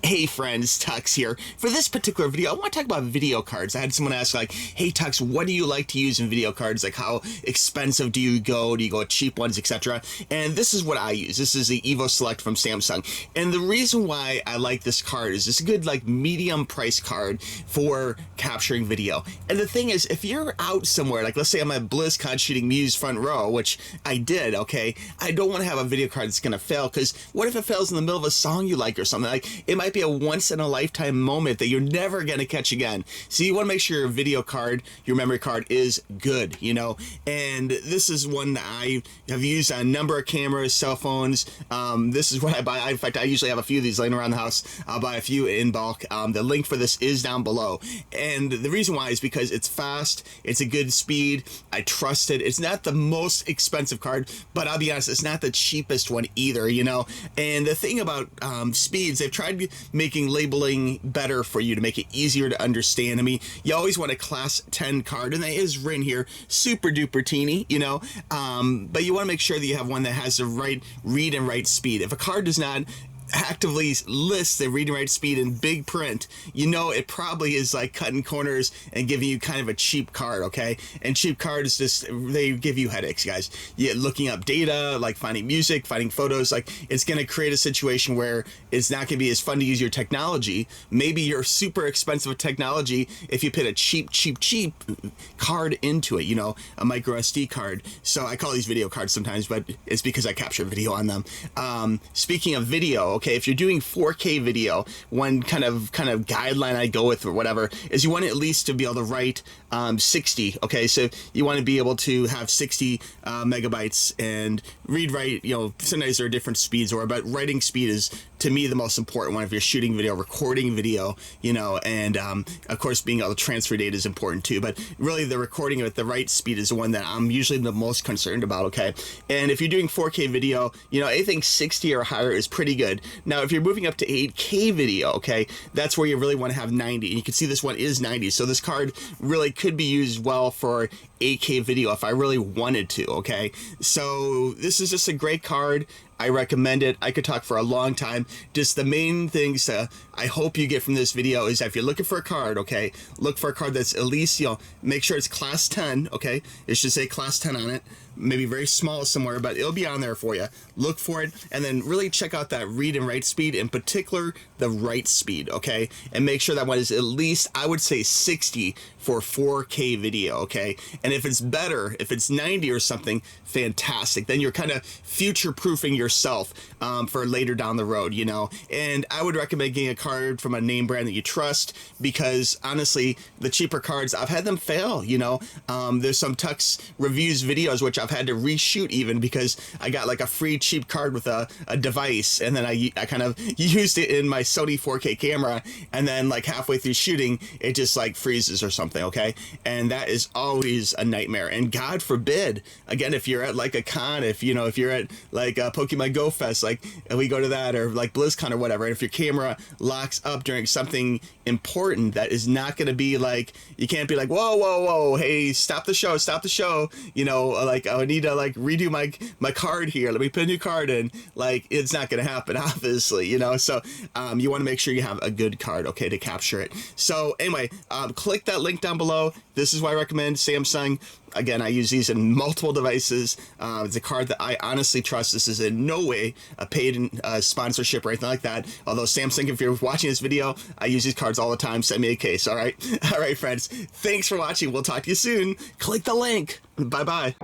Hey friends, TUXX here. For this particular video, I want to talk about video cards. I had someone ask like, hey TUXX, what do you like to use in video cards? Like how expensive do you go? Do you go with cheap ones, etc.? And this is what I use. This is the EVO Select from Samsung. And the reason why I like this card is it's a good like medium price card for capturing video. And the thing is, if you're out somewhere, like let's say I'm at BlizzCon shooting Muse front row, which I did, okay? I don't want to have a video card that's going to fail, because what if it fails in the middle of a song you like or something? Like it might be a once in a lifetime moment that you're never going to catch again. So you want to make sure your video card, your memory card is good, you know? And this is one that I have used on a number of cameras, cell phones. This is what I buy. In fact, I usually have a few of these laying around the house. I'll buy a few in bulk. The link for this is down below. And the reason why is because it's fast, it's a good speed, I trust it. It's not the most expensive card, but I'll be honest, it's not the cheapest one either, you know? And the thing about speeds, they've tried making labeling better for you to make it easier to understand. I mean, you always want a class 10 card, and that is written here, super duper teeny, you know, but you want to make sure that you have one that has the right read and write speed. If a card does not actively lists the read and write speed in big print, you know it probably is like cutting corners and giving you kind of a cheap card, okay? And cheap cards just, they give you headaches, guys. Yeah, looking up data, like finding music, finding photos, like it's going to create a situation where it's not going to be as fun to use your technology. Maybe you're super expensive with technology if you put a cheap card into it, you know, a microSD card. So I call these video cards sometimes, but it's because I capture video on them. Speaking of video, okay, if you're doing 4K video, one kind of guideline I go with or whatever is you want it at least to be able to write 60. Okay, so you want to be able to have 60 megabytes and read write. You know, sometimes there are different speeds, but writing speed is to me the most important one if you're shooting video, recording video, you know, and of course being able to transfer data is important too. But really, the recording at the right speed is the one that I'm usually the most concerned about. Okay, and if you're doing 4K video, you know, I think 60 or higher is pretty good. Now, if you're moving up to 8K video, okay, that's where you really want to have 90. And you can see this one is 90. So this card really could be used well for 8K video if I really wanted to, okay? So this is just a great card. I recommend it. I could talk for a long time. Just the main things I hope you get from this video is that if you're looking for a card, okay, look for a card that's at least, you know, make sure it's class 10, okay? It should say class 10 on it. Maybe very small somewhere, but it'll be on there for you. Look for it, and then really check out that read and write speed, in particular the write speed, okay? And make sure that one is at least, I would say 60 for 4K video, okay? And if it's better, if it's 90 or something, fantastic. Then you're kind of future-proofing yourself for later down the road, you know? And I would recommend getting a card from a name brand that you trust, because honestly, the cheaper cards, I've had them fail, you know? There's some TUXX reviews videos which I've had to reshoot even because I got like a free cheap card with a device, and then I kind of used it in my Sony 4K camera, and then like halfway through shooting it just like freezes or something, okay? And that is always a nightmare. And God forbid, again, if you're at like a con, if you know, if you're at like Pokemon Go Fest, like we go to that, or like BlizzCon or whatever, and if your camera locks up during something important, that is not going to be like, you can't be like, whoa, hey, stop the show, you know, like I need to like redo my card here, let me put a new card in. Like, it's not going to happen, obviously, you know? So you want to make sure you have a good card, okay, to capture it. So anyway, click that link down below. This is why I recommend Samsung. Again, I use these in multiple devices. It's a card that I honestly trust. This is in no way a paid sponsorship or anything like that. Although Samsung, if you're watching this video, I use these cards all the time. Send me a case, all right? All right, friends. Thanks for watching. We'll talk to you soon. Click the link. Bye-bye.